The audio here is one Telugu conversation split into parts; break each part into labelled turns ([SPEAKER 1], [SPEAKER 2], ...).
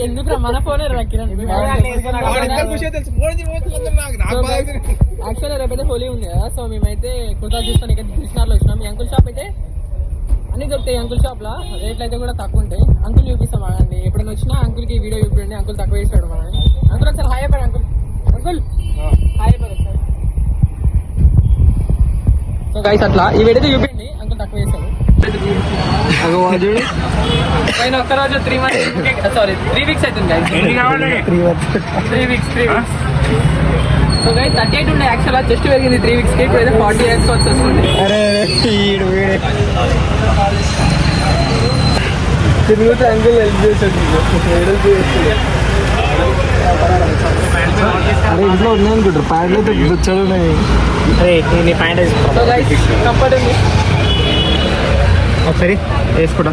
[SPEAKER 1] ఎందుకు మన ఫోన్ యాక్చువల్లీ రేపైతే హోలీ ఉంది కదా, సో మేమైతే కుర్తా చూస్తాను ఇక్కడ కృష్ణార్లో వచ్చినాం. ఈ అంకుల్ షాప్ అయితే అన్ని దొరుకుతాయి. అంకుల్ షాప్ లో రేట్లు అయితే కూడా తక్కువ ఉంటాయి. అంకుల్ చూపిస్తాం అండి, ఎప్పుడైనా వచ్చినా అంకుల్ కి వీడియో చూపించండి. అంకుల్ తక్కువ చేస్తాడు మన అంకుల్. ఒకసారి హాయ్ అయిపోయాడు అంకుల్. అంకుల్ హాయ్ అయిపోయాడు ఒకసారి. సో గైస్ అట్లా ఈ వీడియో చూపించండి, అంకుల్ తక్కువ చేస్తాడు. పైన ఒక్కరోజు 3 months సారీ 3 weeks అవుతుంది గైస్. 3 weeks. సో గైస్ 38 ఉండే యాక్చువల్గా, జస్ట్ పెరిగింది 3 weeks కి. ఇప్పుడు అయితే 40 years వస్తుంది. తిరుగుతూ అంకుల్ హెల్ప్ చేసాడు. అరే ఇంట్లో ఉన్నాయి అనుకుంటారు, ప్యాంట్లు అయితే బుచ్చాడు ఉన్నాయి. నీ ప్యాంట్ వేసుకో కంఫర్ట్ ఉంది. ఒకసారి వేసుకుంటా.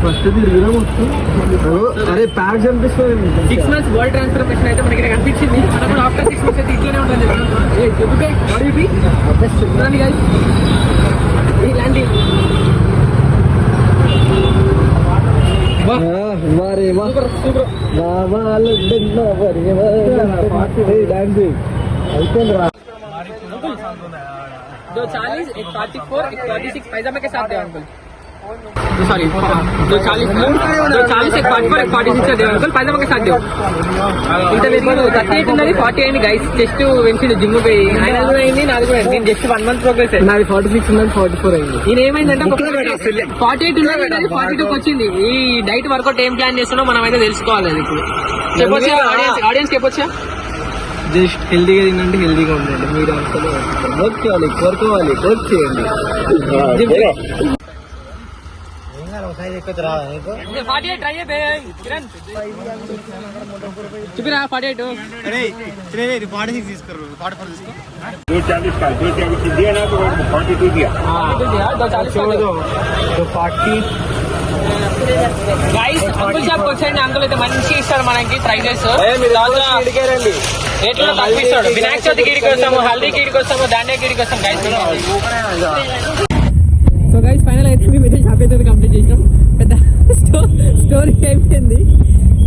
[SPEAKER 1] ఫస్ట్ తిరిగినా మొత్తం. అరే ప్యాక్ కనిపిస్తుంది. 6 months వరల్డ్ ట్రాన్స్ఫర్మేషన్ అయితే మనకి కనిపించింది. మనం కూడా ఆఫ్టర్ 6 months అయితే ఇట్లనే ఉంటుంది. ఇలాంటి दो 40, एक 44, एक 46 पैजामे के साथ दे अंकल. सॉरी 240, 240, एक 44, एक 46 दे अंकल. पैजामे के साथ दे. ఇంత పెరిగింది 38 ఉన్నది 40 అయింది గైస్. జస్ట్ వెంచింది జిమ్ పోయి. ఆయన కూడా అయింది, నాది కూడా అయింది. Just 1 month progress. నాది 46 ఉన్నది 44 అయింది. ఈయన ఏమైందంటే 48 ఉన్నది 42కి వచ్చింది. ఈ డైట్ వర్కౌట్ ఏం ప్లాన్ చేస్తున్నా మనం అయితే తెలుసుకోవాలి. అది ఇప్పుడు చెప్పొచ్చా ఆడియన్స్ చెప్పొచ్చా? జస్ట్ హెల్దీగా తినండి, హెల్దీగా ఉండండి. మీరు అసలు వర్క్ చేయాలి, కోరుకోవాలి, వర్క్ చేయండి. చూపిరా 48 46 తీసుకోరు 44 తీసుకో. 240 का 240 दिया ना तो 42 दिया. हां 240 गाइस. అంకుల్ షాప్ వచ్చేయండి. అంకుల్ అయితే మంచి ఇస్తారు మనకి ప్రైజెస్. రేట్లో తక్కువ ఇస్తాడు. వినాయక చవితి గిడికి వస్తాము, హల్దీ గిడికి వస్తాము, దాండే గిడికి వస్తాం గైస్. సో గైస్ ఫైనల్ అయితే మేమైతే షాప్ అయితే కంప్లీట్ చేసినాం. పెద్ద స్టోరీ అయిపోయింది.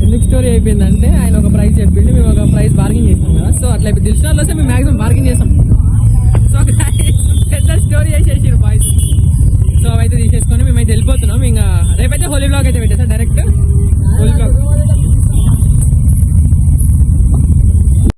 [SPEAKER 1] ఎందుకు స్టోరీ అయిపోయింది అంటే ఆయన ఒక ప్రైస్ చెప్పిండు, మేము ఒక ప్రైస్ బార్గింగ్ చేస్తాం కదా. సో అట్లా ఇప్పుడు దిల్షనాలో వస్తే మేము మాక్సిమం బార్గింగ్ చేస్తాం. సో పెద్ద స్టోరీ చేసేసారు బాయ్స్. సో అవైతే తీసేసుకొని మేమైతే వెళ్ళిపోతున్నాం. ఇంకా రేపైతే హోలీ బ్లాగ్ అయితే పెట్టేస్తాం. Direct Holi blog